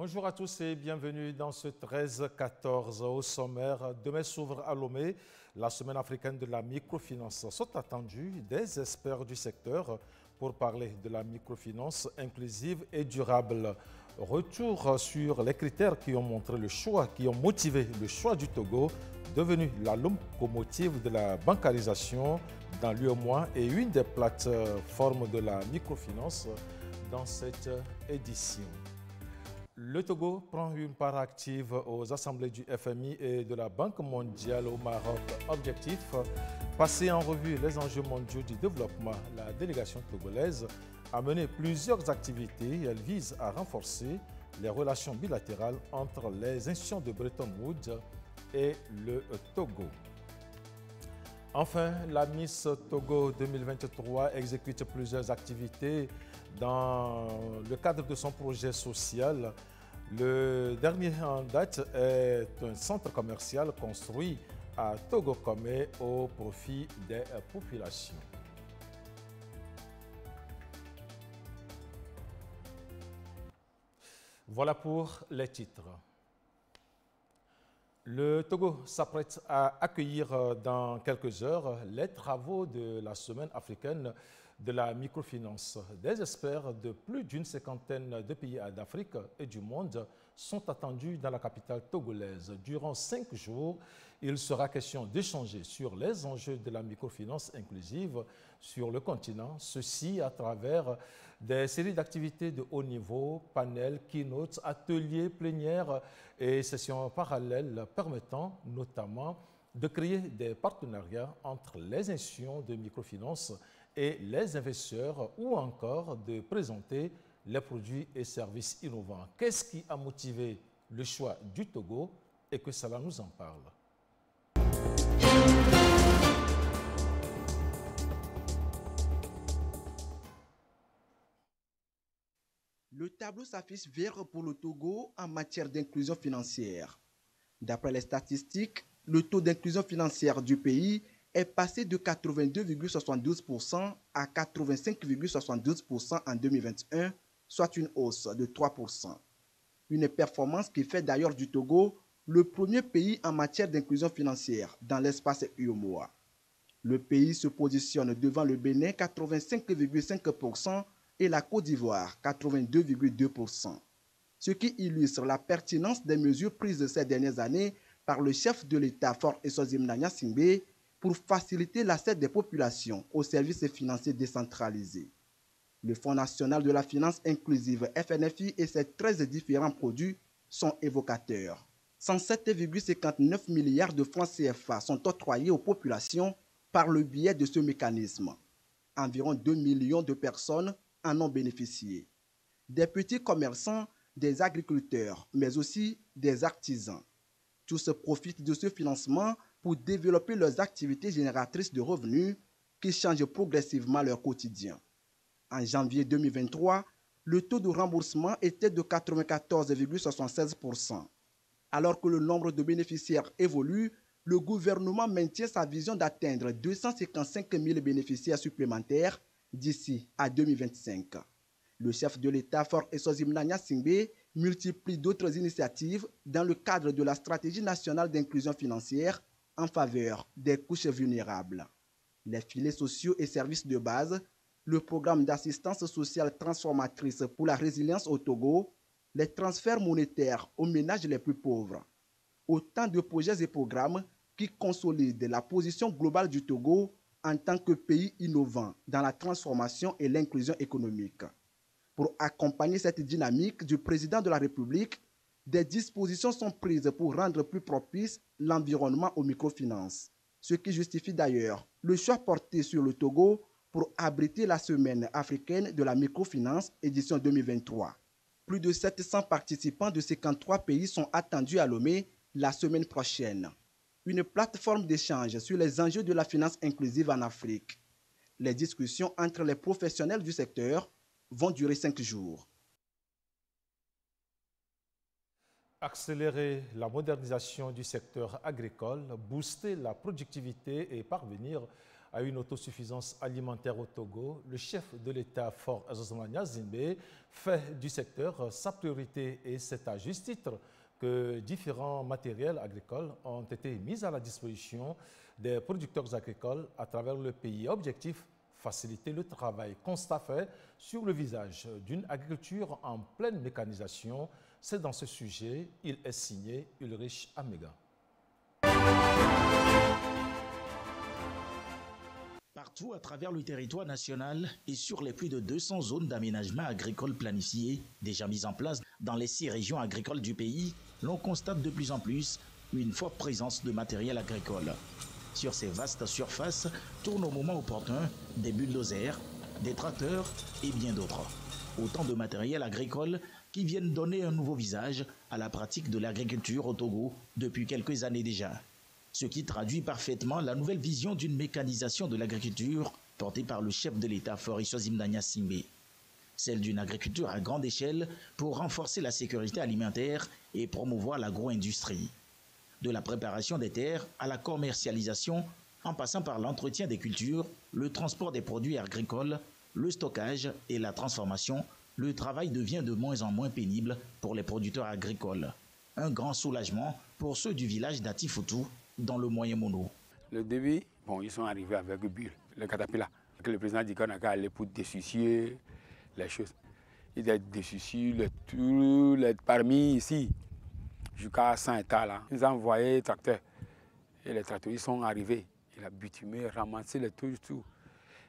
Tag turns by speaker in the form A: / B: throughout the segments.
A: Bonjour à tous et bienvenue dans ce 13-14 au sommaire. Demain s'ouvre à Lomé la semaine africaine de la microfinance. Sont attendus des experts du secteur pour parler de la microfinance inclusive et durable. Retour sur les critères qui ont montré le choix, qui ont motivé le choix du Togo, devenu la locomotive de la bancarisation dans l'UEMOA et une des plateformes de la microfinance dans cette édition. Le Togo prend une part active aux assemblées du FMI et de la Banque mondiale au Maroc. Objectif, passer en revue les enjeux mondiaux du développement. La délégation togolaise a mené plusieurs activités. Elle vise à renforcer les relations bilatérales entre les institutions de Bretton Woods et le Togo. Enfin, la Miss Togo 2023 exécute plusieurs activités dans le cadre de son projet social. Le dernier en date est un centre commercial construit à Togo-Komé au profit des populations. Voilà pour les titres. Le Togo s'apprête à accueillir dans quelques heures les travaux de la semaine africaine de la microfinance. Des experts de plus d'une cinquantaine de pays d'Afrique et du monde sont attendus dans la capitale togolaise. Durant 5 jours, il sera question d'échanger sur les enjeux de la microfinance inclusive sur le continent, ceci à travers des séries d'activités de haut niveau, panels, keynotes, ateliers, plénières et sessions parallèles permettant notamment de créer des partenariats entre les institutions de microfinance et les investisseurs ou encore de présenter les produits et services innovants. Qu'est-ce qui a motivé le choix du Togo et que cela nous en parle?
B: Le tableau s'affiche vert pour le Togo en matière d'inclusion financière. D'après les statistiques, le taux d'inclusion financière du pays est passé de 82,72% à 85,72% en 2021, soit une hausse de 3%. Une performance qui fait d'ailleurs du Togo le premier pays en matière d'inclusion financière dans l'espace UEMOA. Le pays se positionne devant le Bénin 85,5% et la Côte d'Ivoire 82,2%. Ce qui illustre la pertinence des mesures prises ces dernières années par le chef de l'État Faure Essoziemna Gnassingbé pour faciliter l'accès des populations aux services financiers décentralisés. Le Fonds national de la finance inclusive FNFI et ses 13 différents produits sont évocateurs. 107,59 milliards de francs CFA sont octroyés aux populations par le biais de ce mécanisme. Environ 2 millions de personnes en ont bénéficié. Des petits commerçants, des agriculteurs, mais aussi des artisans. Tous profitent de ce financement pour développer leurs activités génératrices de revenus qui changent progressivement leur quotidien. En janvier 2023, le taux de remboursement était de 94,76%. Alors que le nombre de bénéficiaires évolue, le gouvernement maintient sa vision d'atteindre 255 000 bénéficiaires supplémentaires d'ici à 2025. Le chef de l'État Faure Essoziemna Gnassingbé multiplie d'autres initiatives dans le cadre de la stratégie nationale d'inclusion financière en faveur des couches vulnérables. Les filets sociaux et services de base, le programme d'assistance sociale transformatrice pour la résilience au Togo, les transferts monétaires aux ménages les plus pauvres. Autant de projets et programmes qui consolident la position globale du Togo en tant que pays innovant dans la transformation et l'inclusion économique. Pour accompagner cette dynamique du président de la République, des dispositions sont prises pour rendre plus propice l'environnement aux microfinances. Ce qui justifie d'ailleurs le choix porté sur le Togo pour abriter la semaine africaine de la microfinance édition 2023. Plus de 700 participants de 53 pays sont attendus à Lomé la semaine prochaine. Une plateforme d'échange sur les enjeux de la finance inclusive en Afrique. Les discussions entre les professionnels du secteur vont durer 5 jours.
A: Accélérer la modernisation du secteur agricole, booster la productivité et parvenir à une autosuffisance alimentaire au Togo, le chef de l'État, Faure Ezozoma Gnassingbé, fait du secteur sa priorité et c'est à juste titre que différents matériels agricoles ont été mis à la disposition des producteurs agricoles à travers le pays. Objectif, faciliter le travail. Constat fait sur le visage d'une agriculture en pleine mécanisation. C'est dans ce sujet, il est signé Ulrich Amega.
C: Partout à travers le territoire national et sur les plus de 200 zones d'aménagement agricole planifiées, déjà mises en place dans les 6 régions agricoles du pays, l'on constate de plus en plus une forte présence de matériel agricole. Sur ces vastes surfaces tournent au moment opportun des bulldozers, des tracteurs et bien d'autres. Autant de matériel agricole qui viennent donner un nouveau visage à la pratique de l'agriculture au Togo depuis quelques années déjà. Ce qui traduit parfaitement la nouvelle vision d'une mécanisation de l'agriculture portée par le chef de l'État, Faure Ezozoma Gnassingbé. Celle d'une agriculture à grande échelle pour renforcer la sécurité alimentaire et promouvoir l'agro-industrie. De la préparation des terres à la commercialisation, en passant par l'entretien des cultures, le transport des produits agricoles, le stockage et la transformation, le travail devient de moins en moins pénible pour les producteurs agricoles. Un grand soulagement pour ceux du village d'Atifoutou, dans le moyen mono.
D: Le début, bon, ils sont arrivés avec Bull, le caterpillar. Le président dit qu'on a qu'à aller pour dessoucier les choses. Il a dessoucié tout, parmi ici, jusqu'à 100 hectares là. Ils ont envoyé les tracteurs. Et les tracteurs, ils sont arrivés. Il a bitumé, ramassé le tout.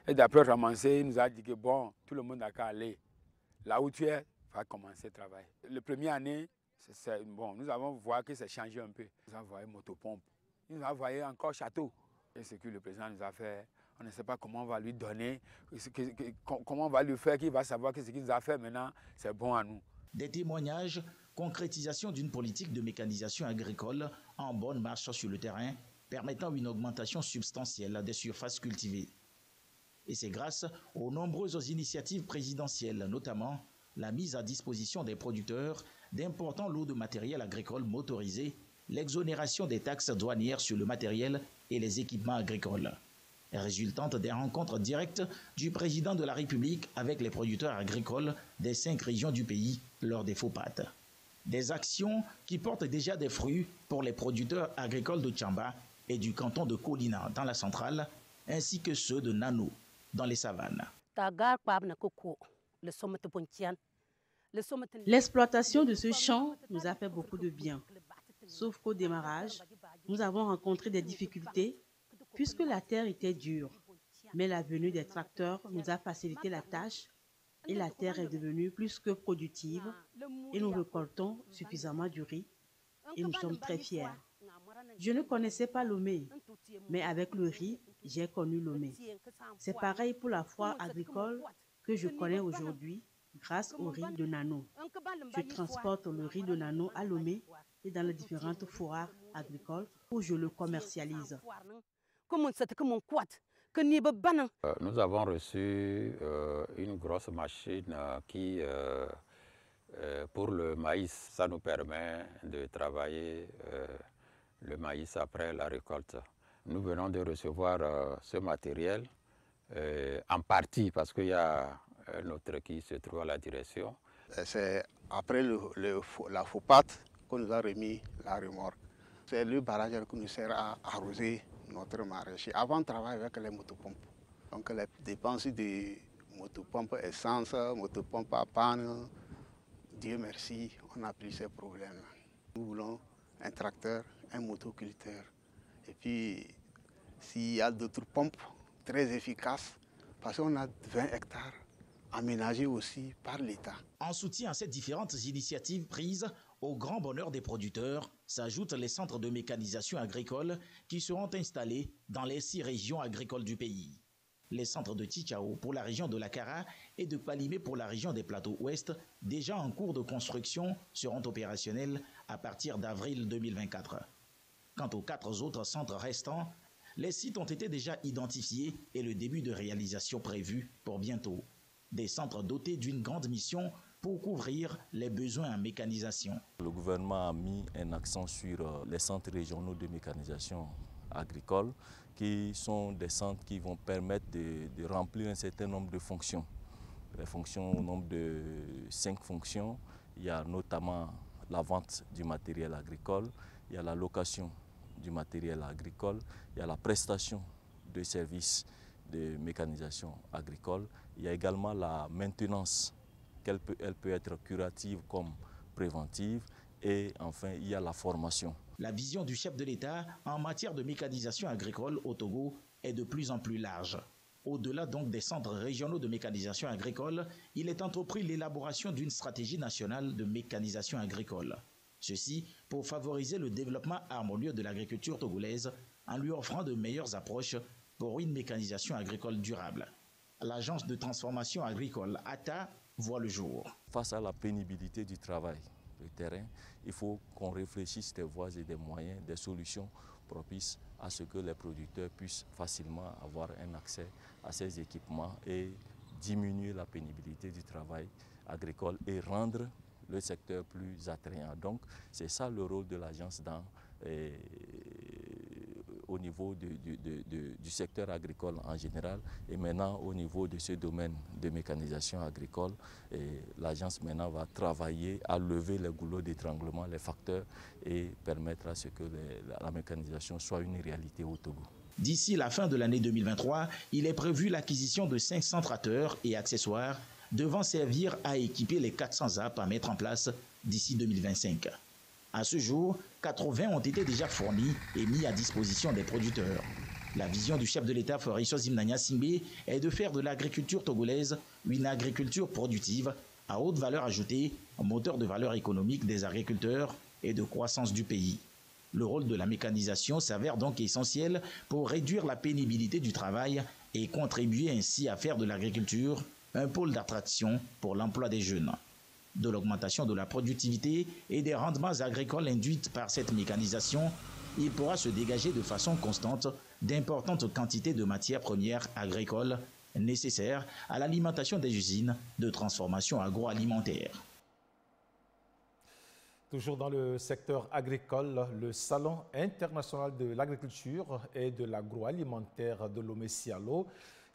D: Et d'après ramasser, il nous a dit que bon, tout le monde a qu'à aller. Là où tu es, va commencer le travail. La première année, bon, nous avons vu que c'est changé un peu. Nous avons envoyé motopompe. Il nous a envoyé encore château. Et ce que le président nous a fait, on ne sait pas comment on va lui donner, comment on va lui faire, qu'il va savoir que ce qu'il nous a fait maintenant, c'est bon à nous.
C: Des témoignages, concrétisation d'une politique de mécanisation agricole en bonne marche sur le terrain, permettant une augmentation substantielle des surfaces cultivées. Et c'est grâce aux nombreuses initiatives présidentielles, notamment la mise à disposition des producteurs d'importants lots de matériel agricole motorisé, l'exonération des taxes douanières sur le matériel et les équipements agricoles, résultante des rencontres directes du président de la République avec les producteurs agricoles des 5 régions du pays lors des FOPAT. Des actions qui portent déjà des fruits pour les producteurs agricoles de Tchamba et du canton de Kolina dans la centrale, ainsi que ceux de Nano dans les savanes.
E: L'exploitation de ce champ nous a fait beaucoup de bien. Sauf qu'au démarrage, nous avons rencontré des difficultés puisque la terre était dure. Mais la venue des tracteurs nous a facilité la tâche et la terre est devenue plus que productive et nous récoltons suffisamment du riz et nous sommes très fiers. Je ne connaissais pas Lomé, mais avec le riz, j'ai connu Lomé. C'est pareil pour la foire agricole que je connais aujourd'hui grâce au riz de Nano. Je transporte le riz de Nano à Lomé et dans les différentes foires agricoles où je le commercialise.
F: Nous avons reçu une grosse machine qui, pour le maïs, ça nous permet de travailler le maïs après la récolte. Nous venons de recevoir ce matériel en partie parce qu'il y a un autre qui se trouve à la direction.
G: C'est après la FOPAT qu'on nous a remis la remorque. C'est le barrage qui nous sert à arroser notre maraîcher. Avant, on travaillait avec les motopompes. Donc les dépenses de motopompes, essence, motopompes à panne, Dieu merci, on n'a plus ces problèmes. Nous voulons un tracteur, un motoculteur. Et puis, s'il y a d'autres pompes très efficaces, parce qu'on a 20 hectares aménagés aussi par l'État.
C: En soutien à ces différentes initiatives prises, au grand bonheur des producteurs, s'ajoutent les centres de mécanisation agricole qui seront installés dans les 6 régions agricoles du pays. Les centres de Tchitchao pour la région de la Kara et de Palimé pour la région des Plateaux Ouest, déjà en cours de construction, seront opérationnels à partir d'avril 2024. Quant aux 4 autres centres restants, les sites ont été déjà identifiés et le début de réalisation prévu pour bientôt. Des centres dotés d'une grande mission pour couvrir les besoins en mécanisation.
H: Le gouvernement a mis un accent sur les centres régionaux de mécanisation agricoles, qui sont des centres qui vont permettre de remplir un certain nombre de fonctions. Les fonctions au nombre de 5 fonctions. Il y a notamment la vente du matériel agricole, il y a la location du matériel agricole, il y a la prestation de services de mécanisation agricole, il y a également la maintenance, elle peut être curative comme préventive, et enfin il y a la formation.
C: La vision du chef de l'État en matière de mécanisation agricole au Togo est de plus en plus large. Au-delà donc des centres régionaux de mécanisation agricole, il est entrepris l'élaboration d'une stratégie nationale de mécanisation agricole. Ceci pour favoriser le développement harmonieux de l'agriculture togolaise en lui offrant de meilleures approches pour une mécanisation agricole durable. L'agence de transformation agricole ATA voit le jour.
H: Face à la pénibilité du travail, le terrain, il faut qu'on réfléchisse des voies et des moyens, des solutions propices à ce que les producteurs puissent facilement avoir un accès à ces équipements et diminuer la pénibilité du travail agricole et rendre le secteur plus attrayant. Donc c'est ça le rôle de l'agence au niveau du secteur agricole en général et maintenant au niveau de ce domaine de mécanisation agricole. L'agence maintenant va travailler à lever les goulots d'étranglement, les facteurs et permettre à ce que la mécanisation soit une réalité au Togo.
C: D'ici la fin de l'année 2023, il est prévu l'acquisition de 500 tracteurs et accessoires devant servir à équiper les 400 apps à mettre en place d'ici 2025. À ce jour, 80 ont été déjà fournis et mis à disposition des producteurs. La vision du chef de l'État, Fabrice Zimnania Simbe, est de faire de l'agriculture togolaise une agriculture productive à haute valeur ajoutée, moteur de valeur économique des agriculteurs et de croissance du pays. Le rôle de la mécanisation s'avère donc essentiel pour réduire la pénibilité du travail et contribuer ainsi à faire de l'agriculture un pôle d'attraction pour l'emploi des jeunes. De l'augmentation de la productivité et des rendements agricoles induites par cette mécanisation, il pourra se dégager de façon constante d'importantes quantités de matières premières agricoles nécessaires à l'alimentation des usines de transformation agroalimentaire.
A: Toujours dans le secteur agricole, le Salon international de l'agriculture et de l'agroalimentaire de Lomé-Sialo,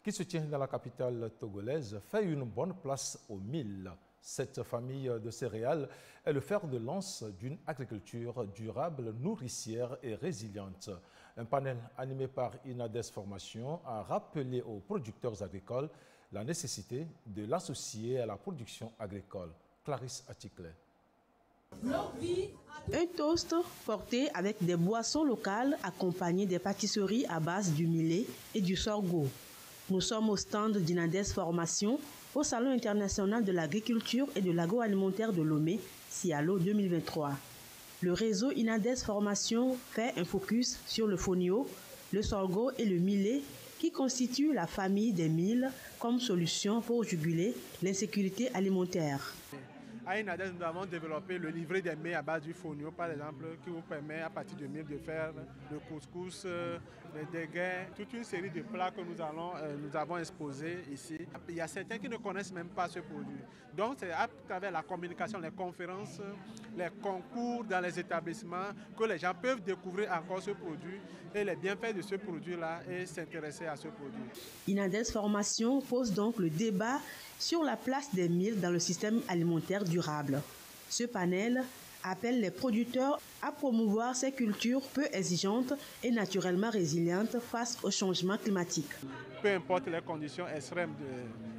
A: qui se tient dans la capitale togolaise, fait une bonne place au mil. Cette famille de céréales est le fer de lance d'une agriculture durable, nourricière et résiliente. Un panel animé par Inades Formation a rappelé aux producteurs agricoles la nécessité de l'associer à la production agricole. Clarisse Atikle.
E: Un toast porté avec des boissons locales accompagnées des pâtisseries à base du millet et du sorgho. Nous sommes au stand d'Inades Formation au Salon international de l'agriculture et de l'agroalimentaire de Lomé, Sialo 2023. Le réseau Inades Formation fait un focus sur le fonio, le sorgho et le millet qui constituent la famille des milles comme solution pour juguler l'insécurité alimentaire.
I: À Inades, nous avons développé le livret des mets à base du fonio, par exemple, qui vous permet à partir de mil de faire le couscous, les déguets, toute une série de plats que nous avons exposés ici. Il y a certains qui ne connaissent même pas ce produit. Donc c'est à travers la communication, les conférences, les concours dans les établissements que les gens peuvent découvrir encore ce produit et les bienfaits de ce produit-là et s'intéresser à ce produit.
E: Inades Formation pose donc le débat sur la place des milles dans le système alimentaire durable. Ce panel appelle les producteurs à promouvoir ces cultures peu exigeantes et naturellement résilientes face au changement climatique.
I: Peu importe les conditions extrêmes,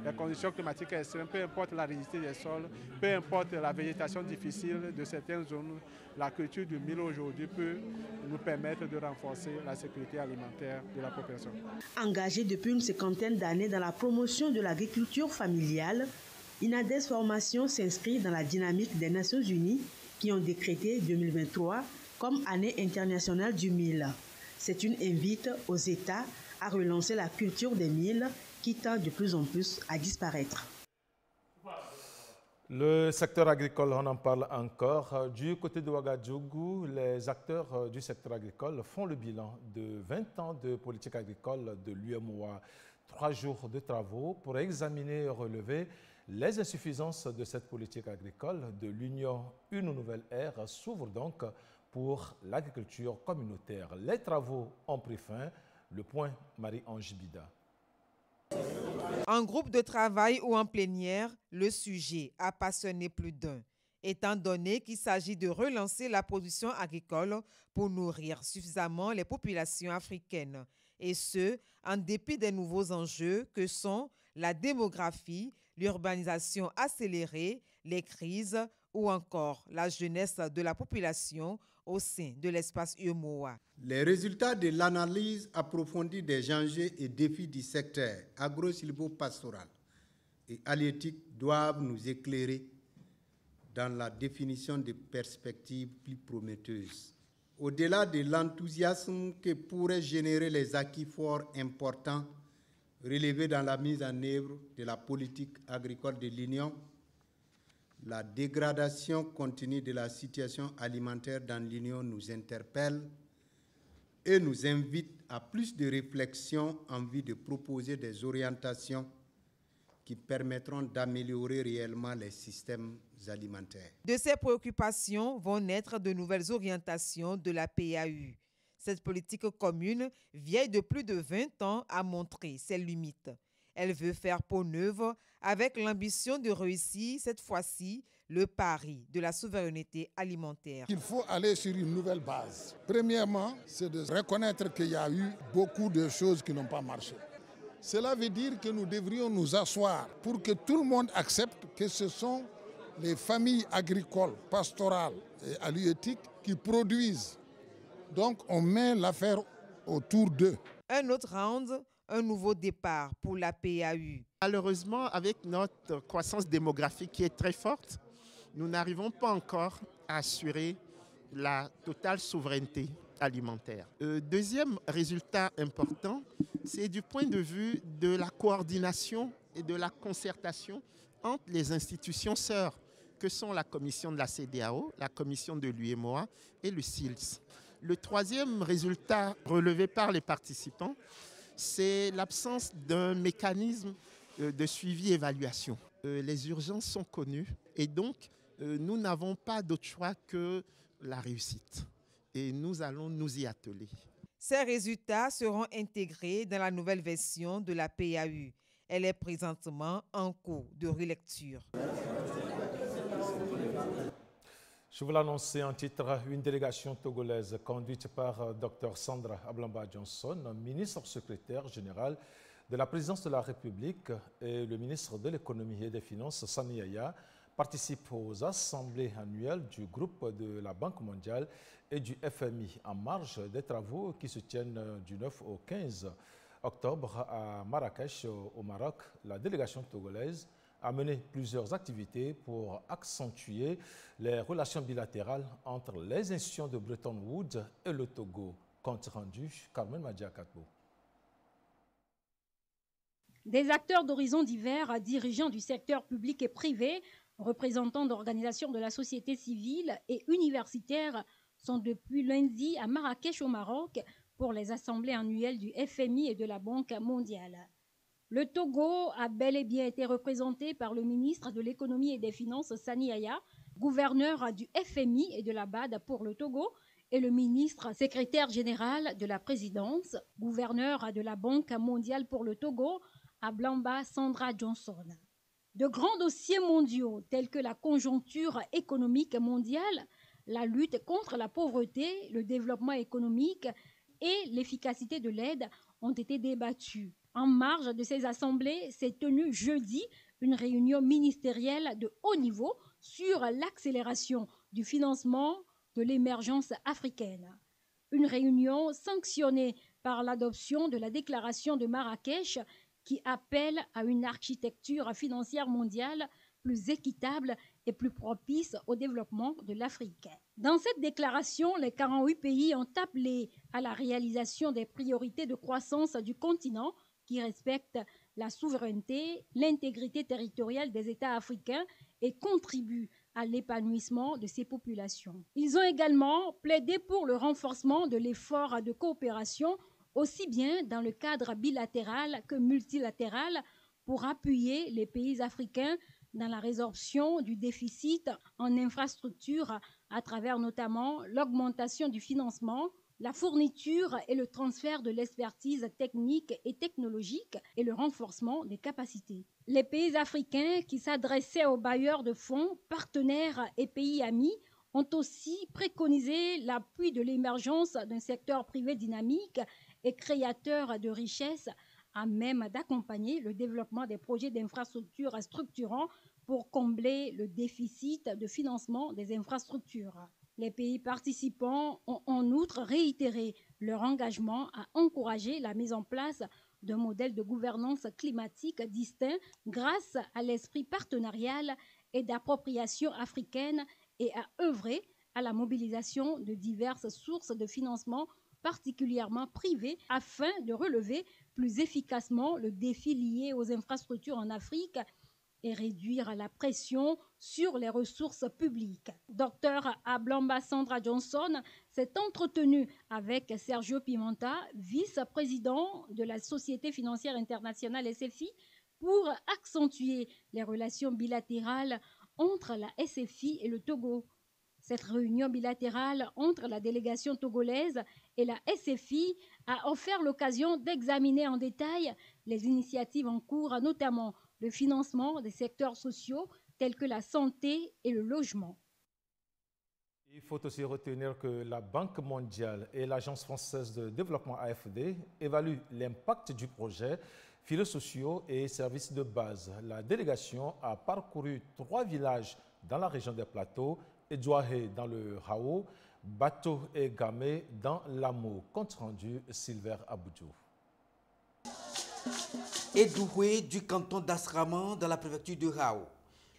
I: les conditions climatiques extrêmes, peu importe la rigidité des sols, peu importe la végétation difficile de certaines zones, la culture du mil aujourd'hui peut nous permettre de renforcer la sécurité alimentaire de la population.
E: Engagé depuis une cinquantaine d'années dans la promotion de l'agriculture familiale, Inades Formation s'inscrit dans la dynamique des Nations Unies qui ont décrété 2023 comme année internationale du mil. C'est une invite aux États à relancer la culture des milles qui tend de plus en plus à disparaître.
A: Le secteur agricole, on en parle encore. Du côté de Ouagadougou, les acteurs du secteur agricole font le bilan de 20 ans de politique agricole de l'UEMOA. 3 jours de travaux pour examiner et relever les insuffisances de cette politique agricole de l'Union. Une nouvelle ère s'ouvre donc pour l'agriculture communautaire. Les travaux ont pris fin. Le point, Marie-Ange Bida.
J: En groupe de travail ou en plénière, le sujet a passionné plus d'un, étant donné qu'il s'agit de relancer la production agricole pour nourrir suffisamment les populations africaines, et ce, en dépit des nouveaux enjeux que sont la démographie, l'urbanisation accélérée, les crises ou encore la jeunesse de la population au sein de l'espace UEMOA.
K: Les résultats de l'analyse approfondie des enjeux et défis du secteur agro-silvo-pastoral et halieutique doivent nous éclairer dans la définition de perspectives plus prometteuses. Au-delà de l'enthousiasme que pourraient générer les acquis forts importants relevés dans la mise en œuvre de la politique agricole de l'Union, la dégradation continue de la situation alimentaire dans l'Union nous interpelle et nous invite à plus de réflexion en vue de proposer des orientations qui permettront d'améliorer réellement les systèmes alimentaires.
J: De ces préoccupations vont naître de nouvelles orientations de la PAU. Cette politique commune, vieille de plus de 20 ans, a montré ses limites. Elle veut faire peau neuve avec l'ambition de réussir cette fois-ci le pari de la souveraineté alimentaire.
L: Il faut aller sur une nouvelle base. Premièrement, c'est de reconnaître qu'il y a eu beaucoup de choses qui n'ont pas marché. Cela veut dire que nous devrions nous asseoir pour que tout le monde accepte que ce sont les familles agricoles, pastorales et halieutiques qui produisent. Donc on met l'affaire autour d'eux.
J: Un autre round, un nouveau départ pour la PAU.
M: Malheureusement, avec notre croissance démographique qui est très forte, nous n'arrivons pas encore à assurer la totale souveraineté alimentaire. Deuxième résultat important, c'est du point de vue de la coordination et de la concertation entre les institutions sœurs, que sont la commission de la CEDEAO, la commission de l'UEMOA et le SILS. Le troisième résultat relevé par les participants, c'est l'absence d'un mécanisme de suivi-évaluation. Les urgences sont connues et donc nous n'avons pas d'autre choix que la réussite. Et nous allons nous y atteler.
J: Ces résultats seront intégrés dans la nouvelle version de la PAU. Elle est présentement en cours de relecture.
A: Je vous l'annonçais en titre, une délégation togolaise conduite par Dr Sandra Ablamba Johnson, ministre secrétaire général de la présidence de la République, et le ministre de l'économie et des finances, Sani Yaya, participe aux assemblées annuelles du groupe de la Banque mondiale et du FMI en marge des travaux qui se tiennent du 9 au 15 octobre à Marrakech, au Maroc. La délégation togolaise a mené plusieurs activités pour accentuer les relations bilatérales entre les institutions de Bretton Woods et le Togo. Compte rendu, Carmen Madia-Katbo.
N: Des acteurs d'horizons divers, dirigeants du secteur public et privé, représentants d'organisations de la société civile et universitaires sont depuis lundi à Marrakech au Maroc pour les assemblées annuelles du FMI et de la Banque mondiale. Le Togo a bel et bien été représenté par le ministre de l'économie et des finances Sani Yaya, gouverneur du FMI et de la BAD pour le Togo, et le ministre secrétaire général de la présidence, gouverneur de la Banque mondiale pour le Togo, Ablamba Sandra Johnson. De grands dossiers mondiaux tels que la conjoncture économique mondiale, la lutte contre la pauvreté, le développement économique et l'efficacité de l'aide ont été débattus. En marge de ces assemblées s'est tenue jeudi une réunion ministérielle de haut niveau sur l'accélération du financement de l'émergence africaine. Une réunion sanctionnée par l'adoption de la déclaration de Marrakech qui appelle à une architecture financière mondiale plus équitable et plus propice au développement de l'Afrique. Dans cette déclaration, les 48 pays ont appelé à la réalisation des priorités de croissance du continent qui respectent la souveraineté, l'intégrité territoriale des États africains et contribuent à l'épanouissement de ces populations. Ils ont également plaidé pour le renforcement de l'effort de coopération aussi bien dans le cadre bilatéral que multilatéral pour appuyer les pays africains dans la résorption du déficit en infrastructures à travers notamment l'augmentation du financement, la fourniture et le transfert de l'expertise technique et technologique et le renforcement des capacités. Les pays africains qui s'adressaient aux bailleurs de fonds, partenaires et pays amis ont aussi préconisé l'appui de l'émergence d'un secteur privé dynamique et créateur de richesses à même d'accompagner le développement des projets d'infrastructures structurants pour combler le déficit de financement des infrastructures. Les pays participants ont en outre réitéré leur engagement à encourager la mise en place d'un modèle de gouvernance climatique distinct grâce à l'esprit partenarial et d'appropriation africaine et à œuvrer à la mobilisation de diverses sources de financement, particulièrement privées, afin de relever plus efficacement le défi lié aux infrastructures en Afrique et réduire la pression sur les ressources publiques. Dr Ablamba Sandra Johnson s'est entretenu avec Sergio Pimenta, vice-président de la Société financière internationale SFI, pour accentuer les relations bilatérales entre la SFI et le Togo. Cette réunion bilatérale entre la délégation togolaise et la SFI a offert l'occasion d'examiner en détail les initiatives en cours, notamment le financement des secteurs sociaux tels que la santé et le logement.
A: Il faut aussi retenir que la Banque mondiale et l'Agence française de développement AFD évaluent l'impact du projet filets sociaux et services de base. La délégation a parcouru 3 villages dans la région des Plateaux, Edouahé dans le Hao, Bato et Gamé dans l'Amo. Compte rendu Silver Aboudjou.
O: Edouahé du canton d'Asraman dans la préfecture de Hao.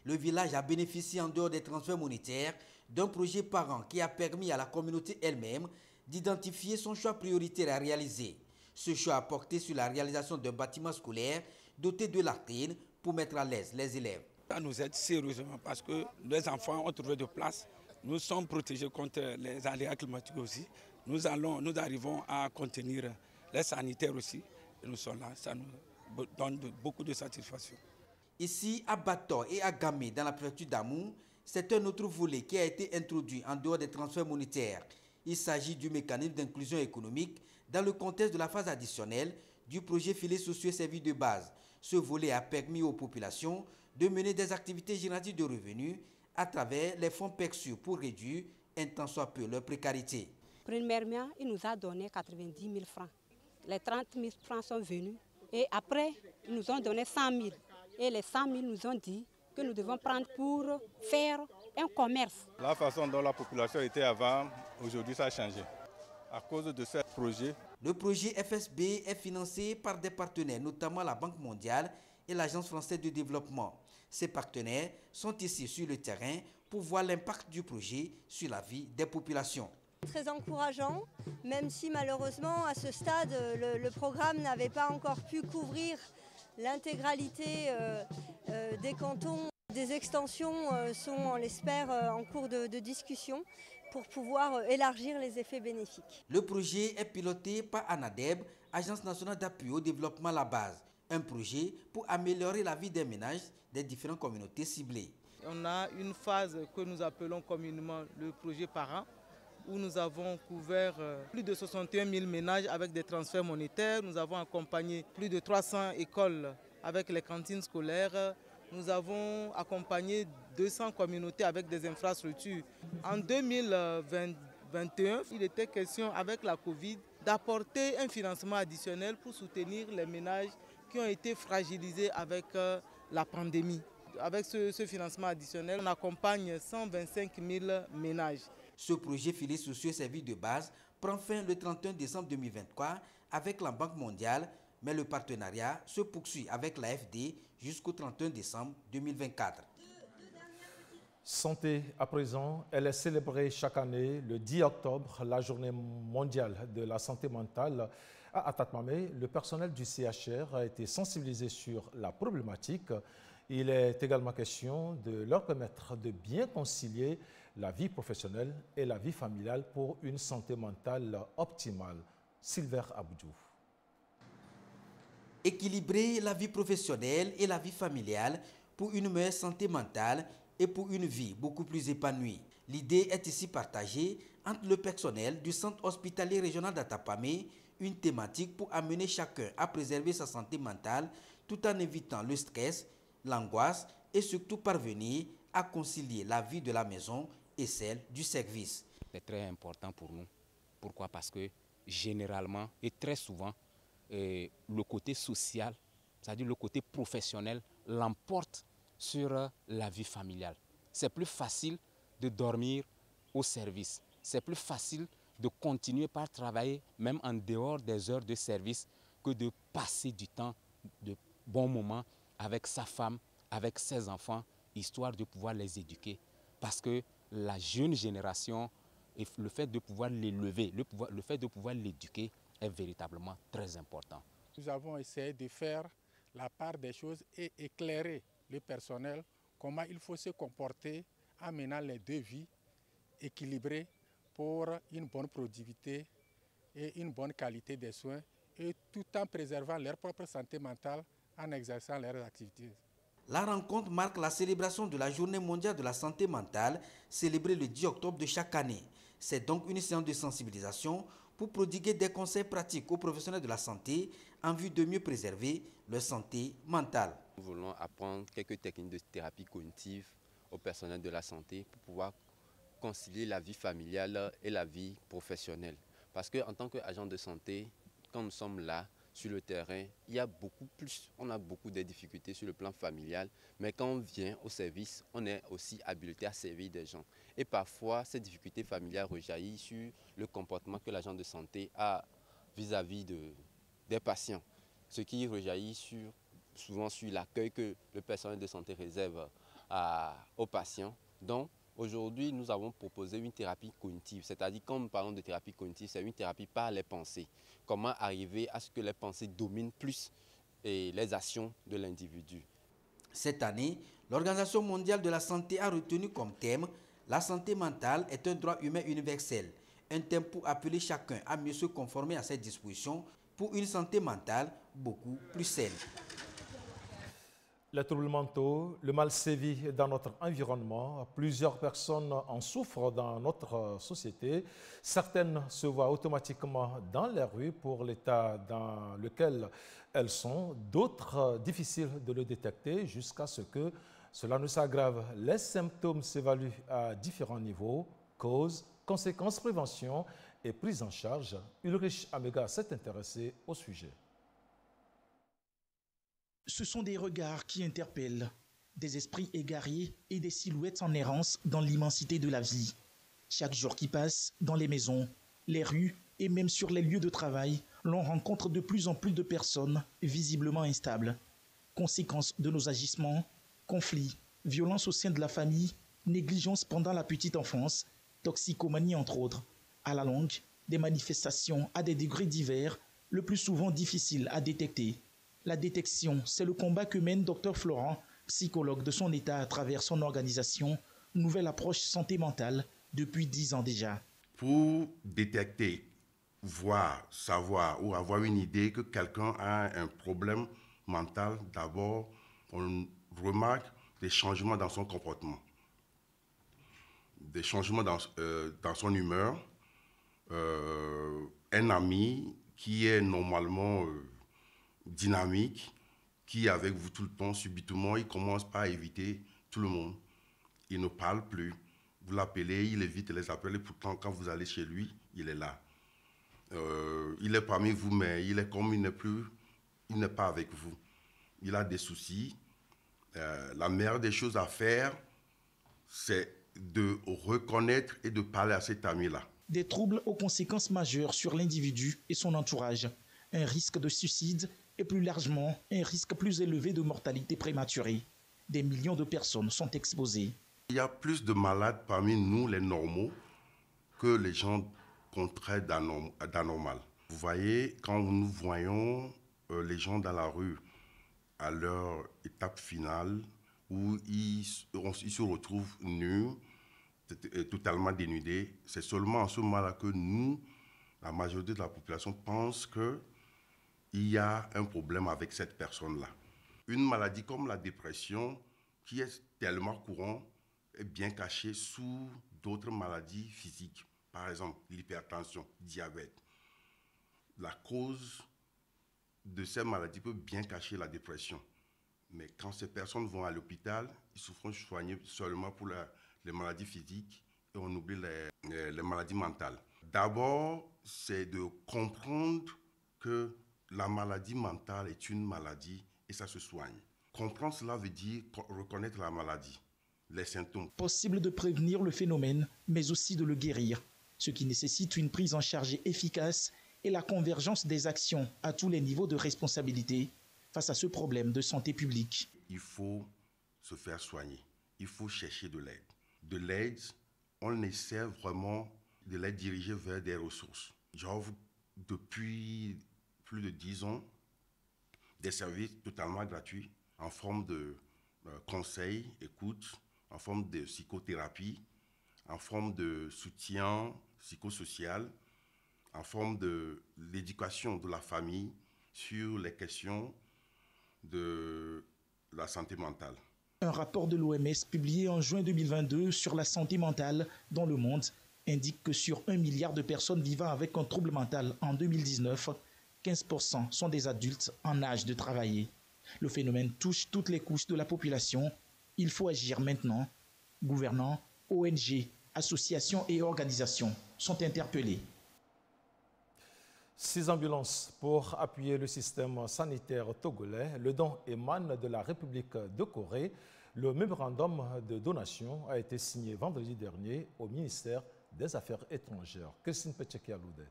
O: Le village a bénéficié en dehors des transferts monétaires d'un projet par an qui a permis à la communauté elle-même d'identifier son choix prioritaire à réaliser. Ce choix a porté sur la réalisation d'un bâtiment scolaire doté de latrines pour mettre à l'aise les élèves.
D: Ça nous aide sérieusement parce que les enfants ont trouvé de place. Nous sommes protégés contre les aléas climatiques aussi. Nous arrivons à contenir les sanitaires aussi. Et nous sommes là. Ça nous donne beaucoup de satisfaction.
O: Ici, à Bato et à Gamé, dans la préfecture d'Amou, c'est un autre volet qui a été introduit en dehors des transferts monétaires. Il s'agit du mécanisme d'inclusion économique dans le contexte de la phase additionnelle du projet filets sociaux et services de base. Ce volet a permis aux populations de mener des activités génératives de revenus à travers les fonds perçus pour réduire un tant soit peu leur précarité.
P: Premièrement, il nous a donné 90 000 francs. Les 30 000 francs sont venus et après, ils nous ont donné 100 000. Et les 100 000 nous ont dit que nous devons prendre pour faire un commerce.
Q: La façon dont la population était avant, aujourd'hui ça a changé. À cause de ce projet.
O: Le projet FSB est financé par des partenaires, notamment la Banque mondiale et l'Agence française de développement. Ces partenaires sont ici sur le terrain pour voir l'impact du projet sur la vie des populations.
R: Très encourageant, même si malheureusement à ce stade le programme n'avait pas encore pu couvrir l'intégralité des cantons. Des extensions sont, on l'espère, en cours de discussion pour pouvoir élargir les effets bénéfiques.
O: Le projet est piloté par ANADEB, Agence nationale d'appui au développement La Base. Un projet pour améliorer la vie des ménages des différentes communautés ciblées.
S: On a une phase que nous appelons communément le projet parent, où nous avons couvert plus de 61 000 ménages avec des transferts monétaires. Nous avons accompagné plus de 300 écoles avec les cantines scolaires. Nous avons accompagné 200 communautés avec des infrastructures. En 2021, il était question, avec la Covid, d'apporter un financement additionnel pour soutenir les ménages qui ont été fragilisés avec la pandémie. Avec ce financement additionnel, on accompagne 125 000 ménages.
O: Ce projet filets sociaux et services de base prend fin le 31 décembre 2023 avec la Banque mondiale, mais le partenariat se poursuit avec l'AFD jusqu'au 31 décembre 2024.
A: Santé à présent, elle est célébrée chaque année le 10 octobre, la journée mondiale de la santé mentale. À Atatmame, le personnel du CHR a été sensibilisé sur la problématique. Il est également question de leur permettre de bien concilier la vie professionnelle et la vie familiale pour une santé mentale optimale. Silver Aboudjou.
O: Équilibrer la vie professionnelle et la vie familiale pour une meilleure santé mentale et pour une vie beaucoup plus épanouie. L'idée est ici partagée entre le personnel du centre hospitalier régional d'Atapamé, une thématique pour amener chacun à préserver sa santé mentale tout en évitant le stress, l'angoisse et surtout parvenir à concilier la vie de la maison et celle du service.
T: C'est très important pour nous. Pourquoi? Parce que généralement et très souvent, le côté social, c'est-à-dire le côté professionnel, l'emporte sur la vie familiale. C'est plus facile de dormir au service. C'est plus facile de continuer par travailler même en dehors des heures de service que de passer du temps, de bons moments avec sa femme, avec ses enfants, histoire de pouvoir les éduquer. Parce que la jeune génération, et le fait de pouvoir l'élever, le fait de pouvoir l'éduquer est véritablement très important.
U: Nous avons essayé de faire la part des choses et éclairer le personnel comment il faut se comporter en menant les deux vies équilibrées pour une bonne productivité et une bonne qualité des soins, et tout en préservant leur propre santé mentale en exerçant leurs activités.
O: La rencontre marque la célébration de la Journée mondiale de la santé mentale, célébrée le 10 octobre de chaque année. C'est donc une séance de sensibilisation pour prodiguer des conseils pratiques aux professionnels de la santé en vue de mieux préserver leur santé mentale.
V: Nous voulons apprendre quelques techniques de thérapie cognitive au personnel de la santé pour pouvoir concilier la vie familiale et la vie professionnelle. Parce qu'en tant qu'agent de santé, quand nous sommes là, sur le terrain, on a beaucoup de difficultés sur le plan familial, mais quand on vient au service, on est aussi habilité à servir des gens. Et parfois, ces difficultés familiales rejaillissent sur le comportement que l'agent de santé a vis-à-vis des patients, ce qui rejaillit souvent sur l'accueil que le personnel de santé réserve aux patients. Donc, aujourd'hui, nous avons proposé une thérapie cognitive, c'est-à-dire quand nous parlons de thérapie cognitive, c'est une thérapie par les pensées. Comment arriver à ce que les pensées dominent plus les actions de l'individu.
O: Cette année, l'Organisation mondiale de la santé a retenu comme thème « La santé mentale est un droit humain universel », un thème pour appeler chacun à mieux se conformer à ces dispositions pour une santé mentale beaucoup plus saine.
A: Les troubles mentaux, le mal sévit dans notre environnement. Plusieurs personnes en souffrent dans notre société. Certaines se voient automatiquement dans les rues pour l'état dans lequel elles sont. D'autres, difficiles de le détecter jusqu'à ce que cela ne s'aggrave. Les symptômes s'évaluent à différents niveaux. Causes, conséquences, prévention et prise en charge. Ulrich Amega s'est intéressé au sujet.
C: Ce sont des regards qui interpellent, des esprits égarés et des silhouettes en errance dans l'immensité de la vie. Chaque jour qui passe, dans les maisons, les rues et même sur les lieux de travail, l'on rencontre de plus en plus de personnes visiblement instables. Conséquences de nos agissements, conflits, violences au sein de la famille, négligence pendant la petite enfance, toxicomanie entre autres. À la longue, des manifestations à des degrés divers, le plus souvent difficiles à détecter. La détection, c'est le combat que mène Dr Florent, psychologue de son état à travers son organisation Nouvelle Approche Santé Mentale depuis 10 ans déjà.
W: Pour détecter, voir, savoir ou avoir une idée que quelqu'un a un problème mental, d'abord, on remarque des changements dans son comportement, des changements dans son humeur. Un ami qui est normalement dynamique, qui est avec vous tout le temps, subitement, il commence par éviter tout le monde. Il ne parle plus. Vous l'appelez, il évite les appels, et pourtant, quand vous allez chez lui, il est là. Il est parmi vous, mais il est comme il n'est pas avec vous. Il a des soucis. La meilleure des choses à faire, c'est de reconnaître et de parler à cet ami-là.
C: Des troubles aux conséquences majeures sur l'individu et son entourage. Un risque de suicide et plus largement un risque plus élevé de mortalité prématurée. Des millions de personnes sont exposées.
W: Il y a plus de malades parmi nous, les normaux, que les gens contraires d'anormal. Vous voyez, quand nous voyons les gens dans la rue à leur étape finale, où ils se retrouvent nus, totalement dénudés, c'est seulement en ce moment-là que nous, la majorité de la population, pense que il y a un problème avec cette personne-là. Une maladie comme la dépression qui est tellement courant, est bien caché sous d'autres maladies physiques. Par exemple, l'hypertension, diabète. La cause de ces maladies peut bien cacher la dépression. Mais quand ces personnes vont à l'hôpital, ils se font soigner seulement pour les maladies physiques et on oublie les maladies mentales. D'abord, c'est de comprendre que la maladie mentale est une maladie et ça se soigne. Comprendre cela veut dire reconnaître la maladie, les symptômes.
C: Possible de prévenir le phénomène, mais aussi de le guérir, ce qui nécessite une prise en charge efficace et la convergence des actions à tous les niveaux de responsabilité face à ce problème de santé publique.
W: Il faut se faire soigner, il faut chercher de l'aide. De l'aide, on essaie vraiment de les diriger vers des ressources. J'offre depuis plus de 10 ans des services totalement gratuits en forme de conseils, écoute, en forme de psychothérapie, en forme de soutien psychosocial, en forme de l'éducation de la famille sur les questions de la santé mentale.
C: Un rapport de l'OMS publié en juin 2022 sur la santé mentale dans le monde indique que sur 1 milliard de personnes vivant avec un trouble mental en 2019, 15% sont des adultes en âge de travailler. Le phénomène touche toutes les couches de la population. Il faut agir maintenant. Gouvernants, ONG, associations et organisations sont interpellés.
A: 6 ambulances pour appuyer le système sanitaire togolais. Le don émane de la République de Corée. Le mémorandum de donation a été signé vendredi dernier au ministère des Affaires étrangères. Christine Petcheki-Aloudé.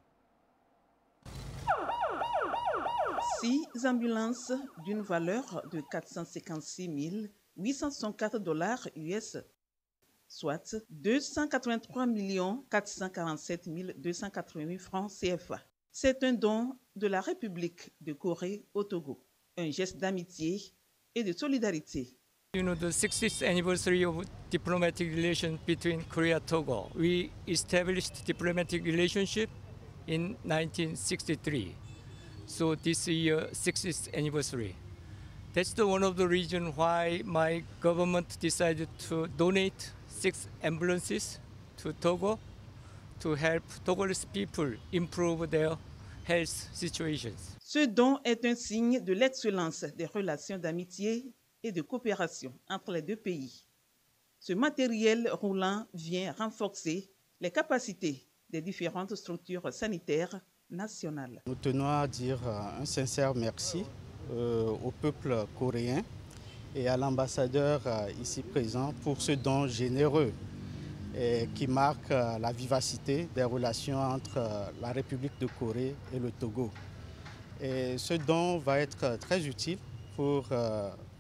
E: 6 ambulances d'une valeur de 456 864 $ US, soit 283 447 288 francs CFA. C'est un don de la République de Corée au Togo, un geste d'amitié et de solidarité.
B: You know, the 60th anniversary of diplomatic relations between Korea and Togo. We established diplomatic relationship in 1963. So this year, 60th anniversary. That's one of the reasons why my government decided to donate 6 ambulances to Togo to help Togolese people improve their health situations.
E: Ce don est un signe de l'excellence des relations d'amitié et de coopération entre les deux pays. Ce matériel roulant vient renforcer les capacités des différentes structures sanitaires nationales.
F: Nous tenons à dire un sincère merci au peuple coréen et à l'ambassadeur ici présent pour ce don généreux qui marque la vivacité des relations entre la République de Corée et le Togo. Et ce don va être très utile pour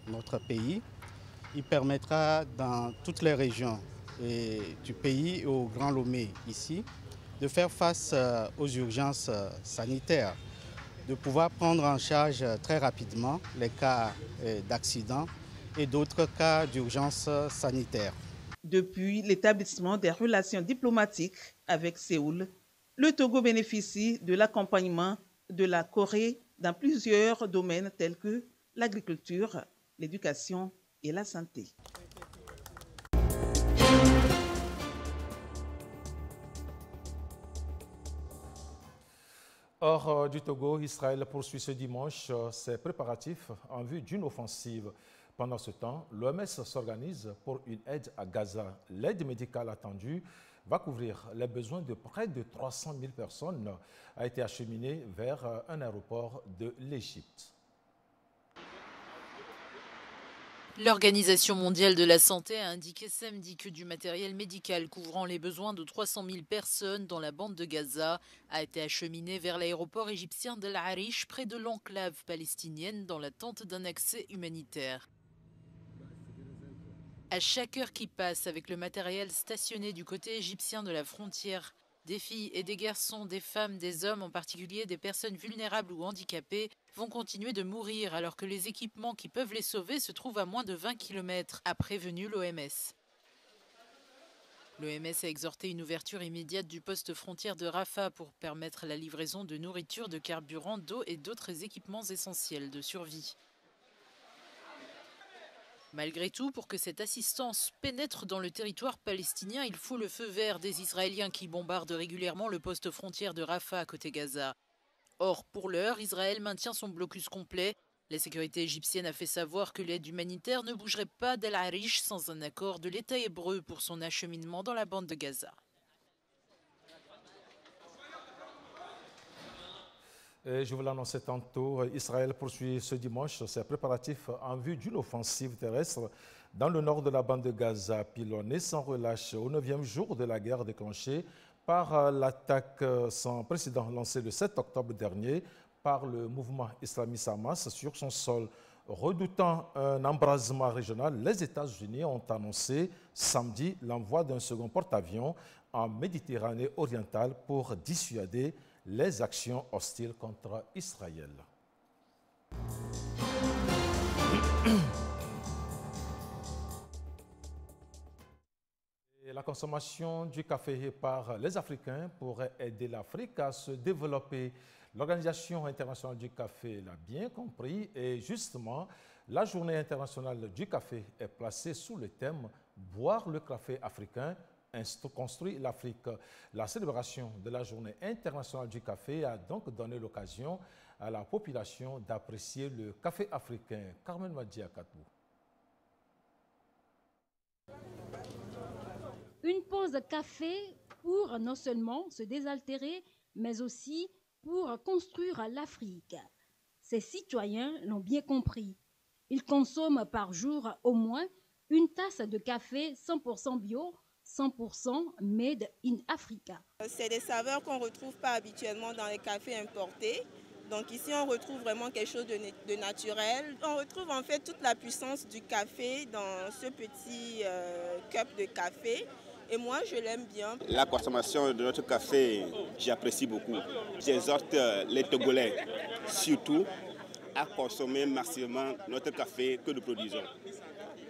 F: notre pays. Il permettra dans toutes les régions du pays et au Grand Lomé ici de faire face aux urgences sanitaires, de pouvoir prendre en charge très rapidement les cas d'accident et d'autres cas d'urgence sanitaire.
E: Depuis l'établissement des relations diplomatiques avec Séoul, le Togo bénéficie de l'accompagnement de la Corée dans plusieurs domaines tels que l'agriculture, l'éducation et la santé.
A: Hors du Togo, Israël poursuit ce dimanche ses préparatifs en vue d'une offensive. Pendant ce temps, l'OMS s'organise pour une aide à Gaza. L'aide médicale attendue va couvrir les besoins de près de 300 000 personnes, a été acheminée vers un aéroport de l'Égypte.
G: L'Organisation mondiale de la santé a indiqué samedi que du matériel médical couvrant les besoins de 300 000 personnes dans la bande de Gaza a été acheminé vers l'aéroport égyptien d'El Arish, près de l'enclave palestinienne, dans l'attente d'un accès humanitaire. À chaque heure qui passe, avec le matériel stationné du côté égyptien de la frontière, des filles et des garçons, des femmes, des hommes, en particulier des personnes vulnérables ou handicapées, vont continuer de mourir alors que les équipements qui peuvent les sauver se trouvent à moins de 20 km, a prévenu l'OMS. L'OMS a exhorté une ouverture immédiate du poste frontière de Rafah pour permettre la livraison de nourriture, de carburant, d'eau et d'autres équipements essentiels de survie. Malgré tout, pour que cette assistance pénètre dans le territoire palestinien, il faut le feu vert des Israéliens qui bombardent régulièrement le poste frontière de Rafah à côté Gaza. Or, pour l'heure, Israël maintient son blocus complet. La sécurité égyptienne a fait savoir que l'aide humanitaire ne bougerait pas d'El Arish sans un accord de l'État hébreu pour son acheminement dans la bande de Gaza.
A: Et je vous l'annonçais tantôt, Israël poursuit ce dimanche ses préparatifs en vue d'une offensive terrestre dans le nord de la bande de Gaza, pilonnée sans relâche au 9e jour de la guerre déclenchée par l'attaque sans précédent lancée le 7 octobre dernier par le mouvement islamiste Hamas sur son sol. Redoutant un embrasement régional, les États-Unis ont annoncé samedi l'envoi d'un second porte-avions en Méditerranée orientale pour dissuader les actions hostiles contre Israël. Et la consommation du café par les Africains pourrait aider l'Afrique à se développer. L'Organisation internationale du café l'a bien compris et justement, la journée internationale du café est placée sous le thème « Boire le café africain ». Construit l'Afrique. La célébration de la Journée internationale du café a donc donné l'occasion à la population d'apprécier le café africain. Carmen Madia Katou.
N: Une pause café pour non seulement se désaltérer, mais aussi pour construire l'Afrique. Ces citoyens l'ont bien compris. Ils consomment par jour au moins une tasse de café 100% bio, 100% made in Africa.
H: C'est des saveurs qu'on ne retrouve pas habituellement dans les cafés importés. Donc ici, on retrouve vraiment quelque chose de naturel. On retrouve en fait toute la puissance du café dans ce petit cup de café. Et moi, je l'aime bien.
I: La consommation de notre café, j'apprécie beaucoup. J'exhorte les Togolais, surtout, à consommer massivement notre café que nous produisons.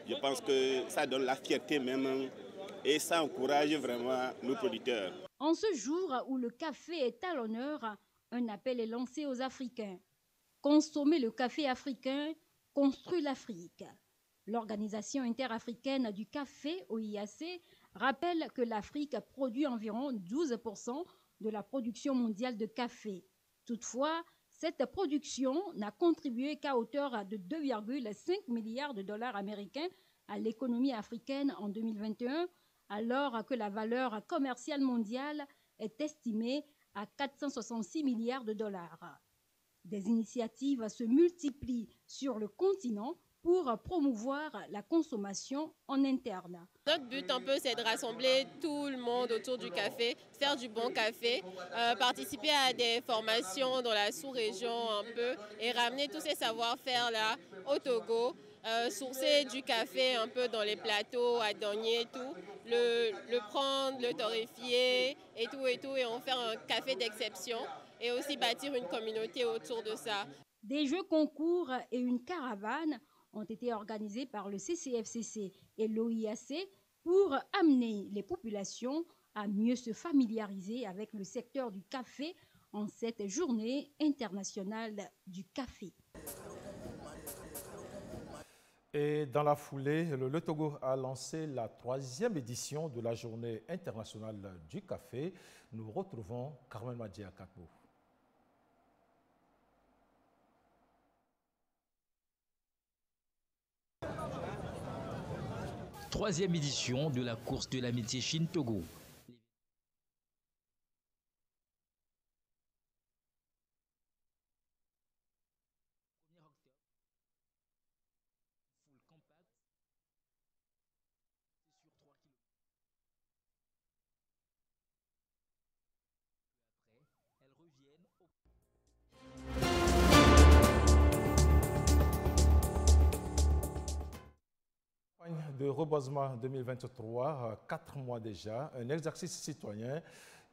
I: Je pense que ça donne la fierté même et ça encourage vraiment nos producteurs.
N: En ce jour où le café est à l'honneur, un appel est lancé aux Africains. Consommer le café africain construit l'Afrique. L'Organisation interafricaine du café, OIAC, rappelle que l'Afrique produit environ 12% de la production mondiale de café. Toutefois, cette production n'a contribué qu'à hauteur de 2,5 milliards de dollars américains à l'économie africaine en 2021, alors que la valeur commerciale mondiale est estimée à 466 milliards de dollars. Des initiatives se multiplient sur le continent pour promouvoir la consommation en interne.
K: Notre but un peu, c'est de rassembler tout le monde autour du café, faire du bon café, participer à des formations dans la sous-région un peu et ramener tous ces savoir-faire là au Togo. Sourcer du café un peu dans les plateaux, à Dogné et tout, le prendre, le torréfier et tout, et en faire un café d'exception et aussi bâtir une communauté autour de ça.
N: Des jeux concours et une caravane ont été organisés par le CCFCC et l'OIAC pour amener les populations à mieux se familiariser avec le secteur du café en cette journée internationale du café.
A: Et dans la foulée, le Togo a lancé la 3e édition de la Journée internationale du café. Nous retrouvons Carmen Madia Katou.
X: Troisième édition de la course de l'amitié Chine-Togo.
A: De reboisement 2023, 4 mois déjà, un exercice citoyen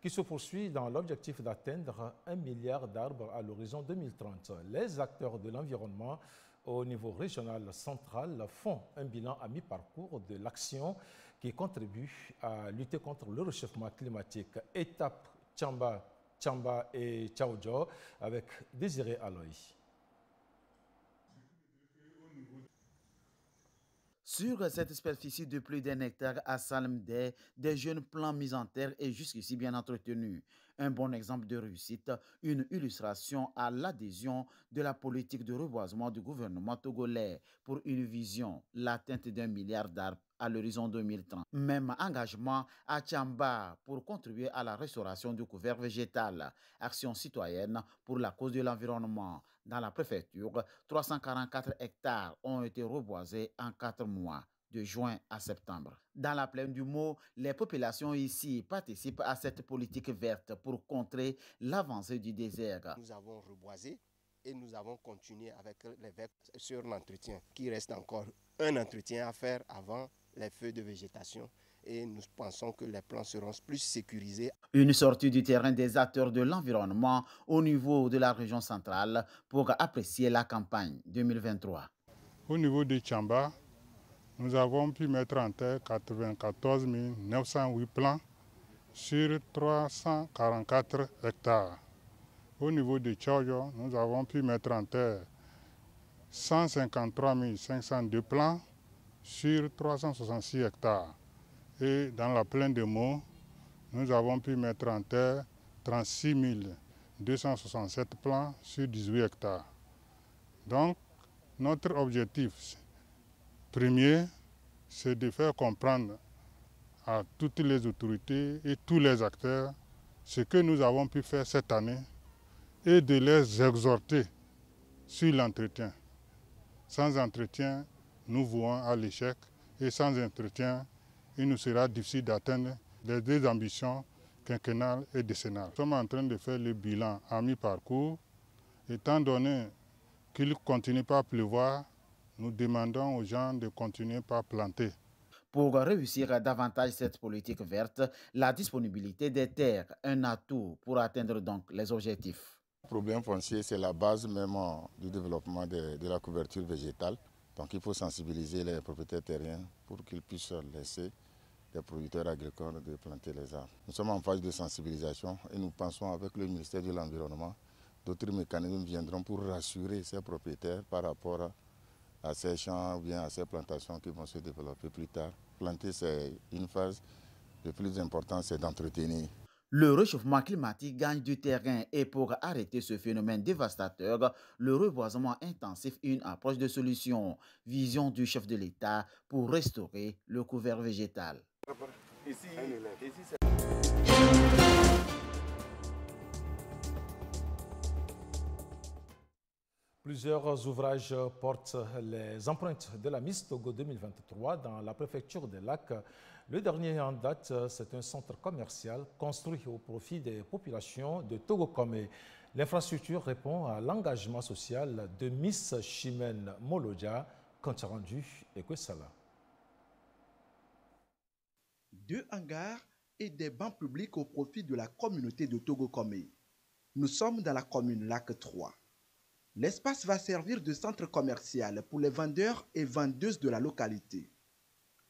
A: qui se poursuit dans l'objectif d'atteindre 1 milliard d'arbres à l'horizon 2030. Les acteurs de l'environnement au niveau régional central font un bilan à mi-parcours de l'action qui contribue à lutter contre le réchauffement climatique. Étape Tchamba et Tchaoudjo avec Désiré Aloy.
D: Sur cette superficie de plus d'un hectare à Salemdeh, des jeunes plants mis en terre et jusqu'ici bien entretenus. Un bon exemple de réussite, une illustration à l'adhésion de la politique de reboisement du gouvernement togolais pour une vision, l'atteinte d'1 milliard d'arbres à l'horizon 2030. Même engagement à Tchamba pour contribuer à la restauration du couvert végétal. Action citoyenne pour la cause de l'environnement. Dans la préfecture, 344 hectares ont été reboisés en 4 mois, de juin à septembre. Dans la plaine du Mo, les populations ici participent à cette politique verte pour contrer l'avancée du désert.
J: Nous avons reboisé et nous avons continué avec les verts sur l'entretien, qui reste encore un entretien à faire avant les feux de végétation. Et nous pensons que les plants seront plus sécurisés.
D: Une sortie du terrain des acteurs de l'environnement au niveau de la région centrale pour apprécier la campagne 2023.
U: Au niveau de Tchamba, nous avons pu mettre en terre 94 908 plants sur 344 hectares. Au niveau de Tchoyo, nous avons pu mettre en terre 153 502 plants sur 366 hectares. Et dans la plaine de Mo, nous avons pu mettre en terre 36 267 plants sur 18 hectares. Donc, notre objectif premier, c'est de faire comprendre à toutes les autorités et tous les acteurs ce que nous avons pu faire cette année et de les exhorter sur l'entretien. Sans entretien, nous vouons à l'échec et sans entretien, il nous sera difficile d'atteindre les deux ambitions quinquennales et décennales. Nous sommes en train de faire le bilan à mi-parcours. Étant donné qu'il ne continue pas à pleuvoir, nous demandons aux gens de continuer par planter.
D: Pour réussir davantage cette politique verte, la disponibilité des terres, un atout pour atteindre donc les objectifs.
L: Le problème foncier, c'est la base même du développement de la couverture végétale. Donc il faut sensibiliser les propriétaires terriens pour qu'ils puissent laisser les producteurs agricoles de planter les arbres. Nous sommes en phase de sensibilisation et nous pensons avec le ministère de l'Environnement, d'autres mécanismes viendront pour rassurer ces propriétaires par rapport à ces champs ou bien à ces plantations qui vont se développer plus tard. Planter, c'est une phase. Le plus important, c'est d'entretenir.
D: Le réchauffement climatique gagne du terrain et pour arrêter ce phénomène dévastateur, le reboisement intensif est une approche de solution. Vision du chef de l'État pour restaurer le couvert végétal.
A: Plusieurs ouvrages portent les empreintes de la Miss Togo 2023 dans la préfecture des Lacs. Le dernier en date, c'est un centre commercial construit au profit des populations de Togo-Comé. L'infrastructure répond à l'engagement social de Miss Chimène Molodja, compte rendu Ekwesala.
M: 2 hangars et des bancs publics au profit de la communauté de Togo-Comé. Nous sommes dans la commune Lac 3. L'espace va servir de centre commercial pour les vendeurs et vendeuses de la localité.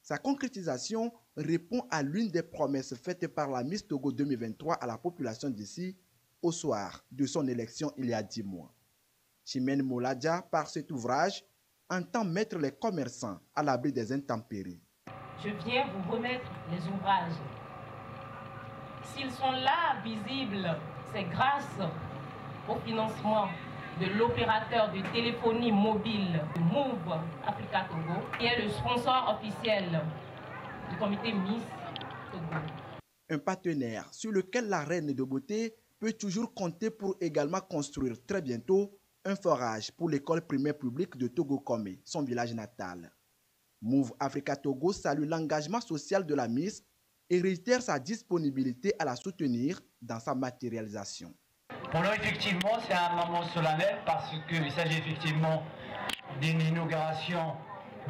M: Sa concrétisation répond à l'une des promesses faites par la Miss Togo 2023 à la population d'ici au soir de son élection il y a 10 mois. Chimène Molodja, par cet ouvrage, entend mettre les commerçants à l'abri des intempéries.
Y: Je viens vous remettre les ouvrages. S'ils sont là, visibles, c'est grâce au financement de l'opérateur de téléphonie mobile Move Africa Togo, qui est le sponsor officiel du comité Miss Togo.
M: Un partenaire sur lequel la reine de beauté peut toujours compter pour également construire très bientôt un forage pour l'école primaire publique de Togo-Comé, son village natal. Move Africa Togo salue l'engagement social de la Miss et réitère sa disponibilité à la soutenir dans sa matérialisation.
Z: Pour nous, effectivement, c'est un moment solennel parce qu'il s'agit effectivement d'une inauguration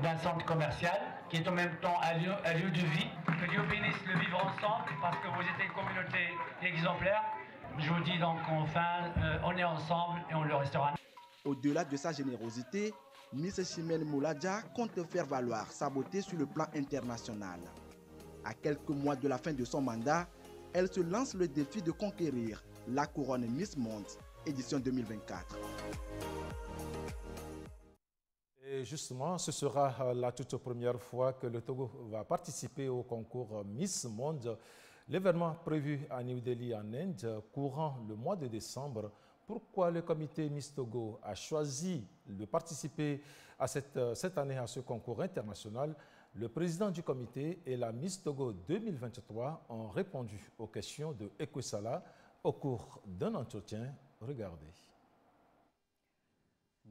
Z: d'un centre commercial qui est en même temps un lieu de vie. Que Dieu bénisse le vivre ensemble parce que vous êtes une communauté exemplaire. Je vous dis donc enfin, on est ensemble et on le restera.
M: Au-delà de sa générosité, Miss Chimène Molodja compte faire valoir sa beauté sur le plan international. À quelques mois de la fin de son mandat, elle se lance le défi de conquérir la couronne Miss Monde, édition 2024.
A: Et justement, ce sera la toute première fois que le Togo va participer au concours Miss Monde. L'événement prévu à New Delhi en Inde, courant le mois de décembre. Pourquoi le comité Miss Togo a choisi de participer à cette année à ce concours international? Le président du comité et la Miss Togo 2023 ont répondu aux questions de Ekwesala au cours d'un entretien. Regardez.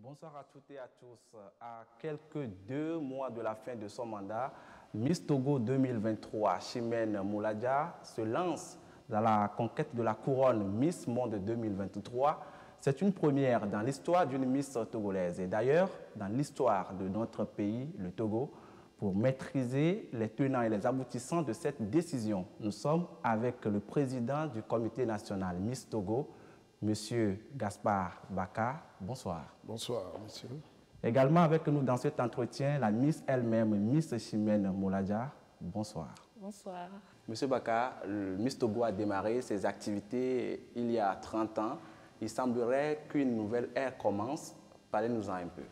P: Bonsoir à toutes et à tous. À quelques 2 mois de la fin de son mandat, Miss Togo 2023, Chimène Mouladia, se lance dans la conquête de la couronne Miss Monde 2023. C'est une première dans l'histoire d'une Miss togolaise et d'ailleurs dans l'histoire de notre pays, le Togo. Pour maîtriser les tenants et les aboutissants de cette décision, nous sommes avec le président du comité national Miss Togo, M. Gaspard Baka. Bonsoir.
Q: Bonsoir, monsieur.
P: Également avec nous dans cet entretien, la Miss elle-même, Miss Chimène Mouladia. Bonsoir.
R: Bonsoir.
P: Monsieur Baka, le Miss Togo a démarré ses activités il y a 30 ans. Il semblerait qu'une nouvelle ère commence. Parlez-nous-en un peu.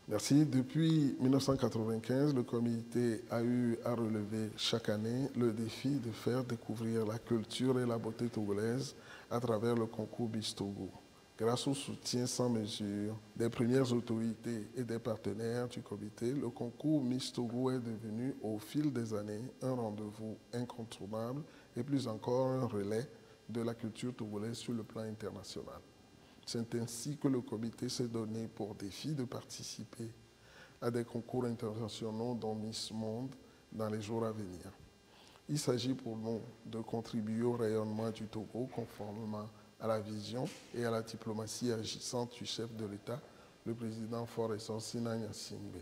Q: Merci. Depuis 1995, le comité a eu à relever chaque année le défi de faire découvrir la culture et la beauté togolaise à travers le concours Miss Togo. Grâce au soutien sans mesure des premières autorités et des partenaires du comité, le concours Miss Togo est devenu au fil des années un rendez-vous incontournable et plus encore un relais de la culture togolaise sur le plan international. C'est ainsi que le comité s'est donné pour défi de participer à des concours internationaux dont Miss Monde dans les jours à venir. Il s'agit pour nous de contribuer au rayonnement du Togo conformément à la vision et à la diplomatie agissante du chef de l'État, le président Faure Sina Gnassingbé.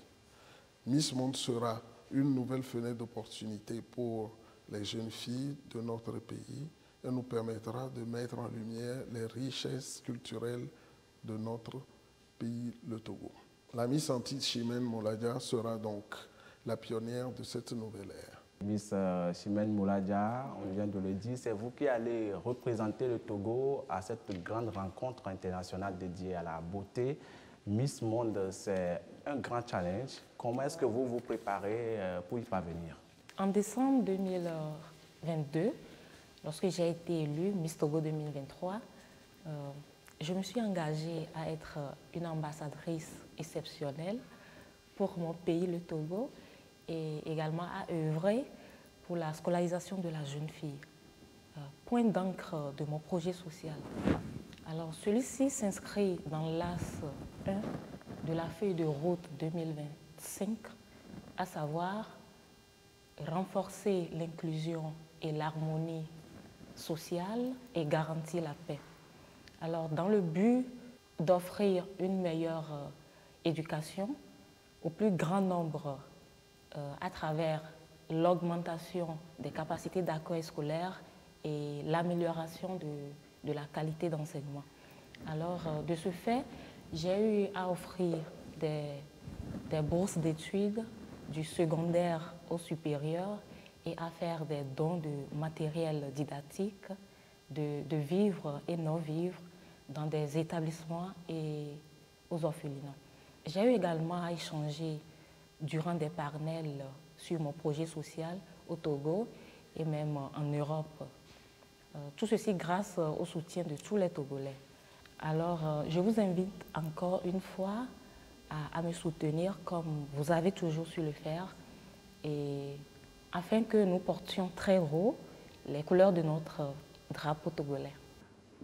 Q: Miss Monde sera une nouvelle fenêtre d'opportunité pour les jeunes filles de notre pays et nous permettra de mettre en lumière les richesses culturelles de notre pays, le Togo. La Miss Antille Chimène Mouladia sera donc la pionnière de cette nouvelle ère.
P: Miss Chimène Mouladia, on vient de le dire, c'est vous qui allez représenter le Togo à cette grande rencontre internationale dédiée à la beauté. Miss Monde, c'est un grand challenge. Comment est-ce que vous vous préparez pour y parvenir?
R: En décembre 2022, lorsque j'ai été élue Miss Togo 2023, je me suis engagée à être une ambassadrice exceptionnelle pour mon pays, le Togo, et également à œuvrer pour la scolarisation de la jeune fille, point d'encre de mon projet social. Alors celui-ci s'inscrit dans l'AS 1 de la feuille de route 2025, à savoir renforcer l'inclusion et l'harmonie sociale et garantir la paix. Alors, dans le but d'offrir une meilleure éducation au plus grand nombre à travers l'augmentation des capacités d'accueil scolaire et l'amélioration de la qualité d'enseignement. Alors, de ce fait, j'ai eu à offrir des bourses d'études du secondaire au supérieur et à faire des dons de matériel didactique, de vivres et non-vivres dans des établissements et aux orphelinats. J'ai eu également à échanger durant des panels sur mon projet social au Togo et même en Europe. Tout ceci grâce au soutien de tous les Togolais. Alors, je vous invite encore une fois à me soutenir comme vous avez toujours su le faire et afin que nous portions très haut les couleurs de notre drapeau togolais.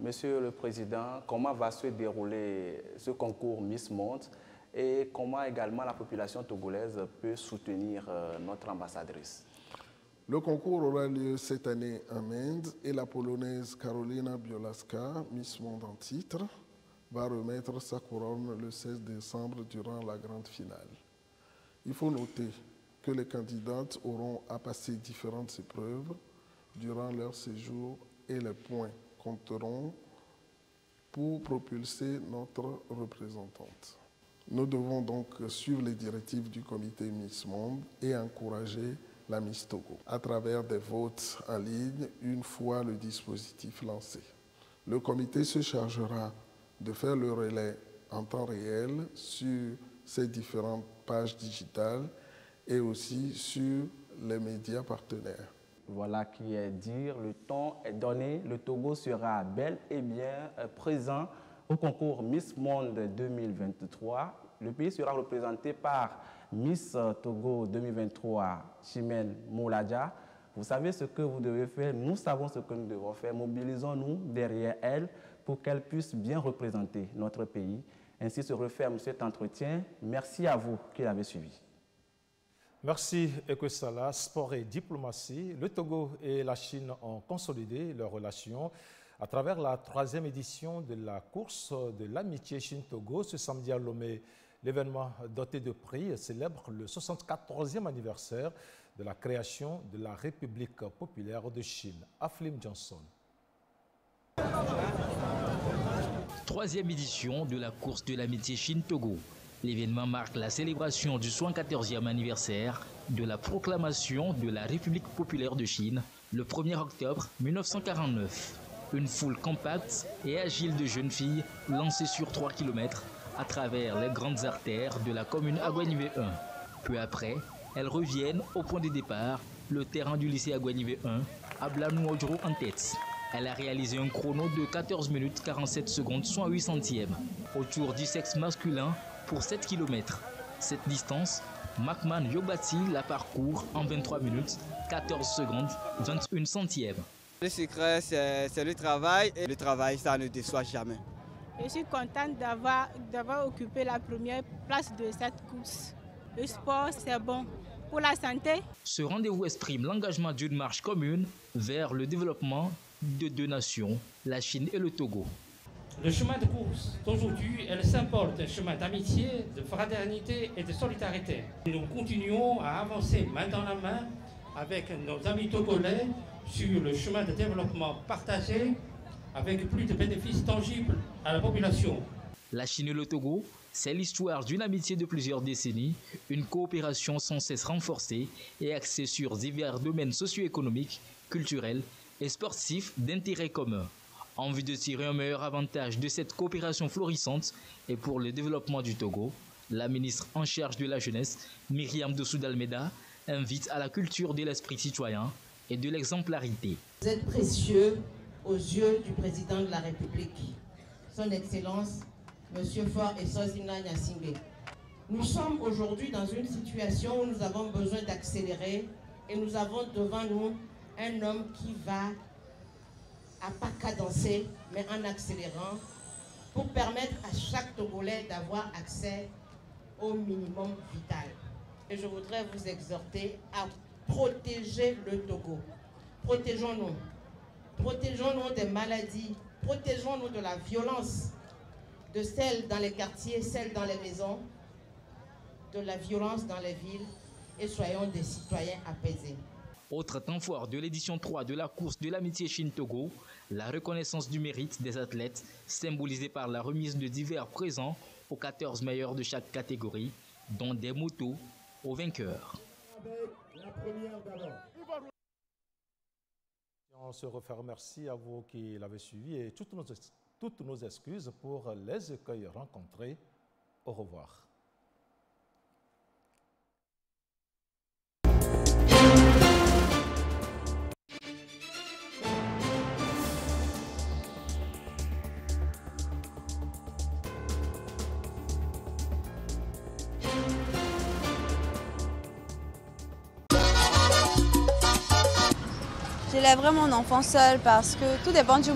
P: Monsieur le Président, comment va se dérouler ce concours Miss Monde et comment également la population togolaise peut soutenir notre ambassadrice?
Q: Le concours aura lieu cette année en Inde et la Polonaise Karolina Bielaska, Miss Monde en titre, va remettre sa couronne le 16 décembre durant la grande finale. Il faut noter que les candidates auront à passer différentes épreuves durant leur séjour et les points compteront pour propulser notre représentante. Nous devons donc suivre les directives du comité Miss Monde et encourager la Miss Togo à travers des votes en ligne une fois le dispositif lancé. Le comité se chargera de faire le relais en temps réel sur ces différentes pages digitales et aussi sur les médias partenaires.
P: Voilà qui est dire, le temps est donné. Le Togo sera bel et bien présent au concours Miss Monde 2023. Le pays sera représenté par Miss Togo 2023, Chimène Mouladia. Vous savez ce que vous devez faire, nous savons ce que nous devons faire. Mobilisons-nous derrière elle pour qu'elle puisse bien représenter notre pays. Ainsi se referme cet entretien. Merci à vous qui l'avez suivi.
A: Merci Ekwesala. Sport et diplomatie. Le Togo et la Chine ont consolidé leurs relations à travers la 3e édition de la course de l'amitié Chine-Togo ce samedi à Lomé. L'événement doté de prix célèbre le 74e anniversaire de la création de la République populaire de Chine. Aflim Johnson.
X: 3e édition de la course de l'amitié Chine-Togo. L'événement marque la célébration du 74e anniversaire de la proclamation de la République populaire de Chine le 1er octobre 1949. Une foule compacte et agile de jeunes filles lancées sur 3 km à travers les grandes artères de la commune Aguanivé 1. Peu après, elles reviennent au point de départ, le terrain du lycée Aguanivé 1, à Blanou-Odjro en tête. Elle a réalisé un chrono de 14 minutes 47 secondes, soit 8 centièmes, autour du sexe masculin pour 7 km. Cette distance, Macman Yobati la parcourt en 23 minutes, 14 secondes, 21 centièmes.
C: Le secret, c'est le travail, et le travail, ça ne déçoit jamais.
O: Je suis contente d'avoir occupé la première place de cette course. Le sport, c'est bon pour la santé.
X: Ce rendez-vous exprime l'engagement d'une marche commune vers le développement de 2 nations, la Chine et le Togo.
S: Le chemin de course d'aujourd'hui est le symbole d'un chemin d'amitié, de fraternité et de solidarité. Nous continuons à avancer main dans la main avec nos amis togolais sur le chemin de développement partagé avec plus de bénéfices tangibles à la population.
X: La Chine et le Togo, c'est l'histoire d'une amitié de plusieurs décennies, une coopération sans cesse renforcée et axée sur divers domaines socio-économiques, culturels et sportifs d'intérêt commun. En vue de tirer un meilleur avantage de cette coopération florissante et pour le développement du Togo, la ministre en charge de la jeunesse, Myriam Dossou d'Almeida, invite à la culture de l'esprit citoyen et de l'exemplarité.
T: Vous êtes précieux aux yeux du président de la République, son Excellence, M. Faure Essozina Gnassingbé. Nous sommes aujourd'hui dans une situation où nous avons besoin d'accélérer et nous avons devant nous un homme qui va à pas cadencer, mais en accélérant, pour permettre à chaque Togolais d'avoir accès au minimum vital. Et je voudrais vous exhorter à protéger le Togo. Protégeons-nous. Protégeons-nous des maladies. Protégeons-nous de la violence, de celle dans les quartiers, celle dans les maisons, de la violence dans les villes, et soyons des citoyens apaisés.
X: Autre temps fort de l'édition 3 de la course de l'amitié Chine-Togo, la reconnaissance du mérite des athlètes, symbolisée par la remise de divers présents aux 14 meilleurs de chaque catégorie, dont des motos aux vainqueurs.
A: On se referme. Merci à vous qui l'avez suivi et toutes nos excuses pour les écueils rencontrés. Au revoir.
V: J'élèverai mon enfant seul parce que tout dépend du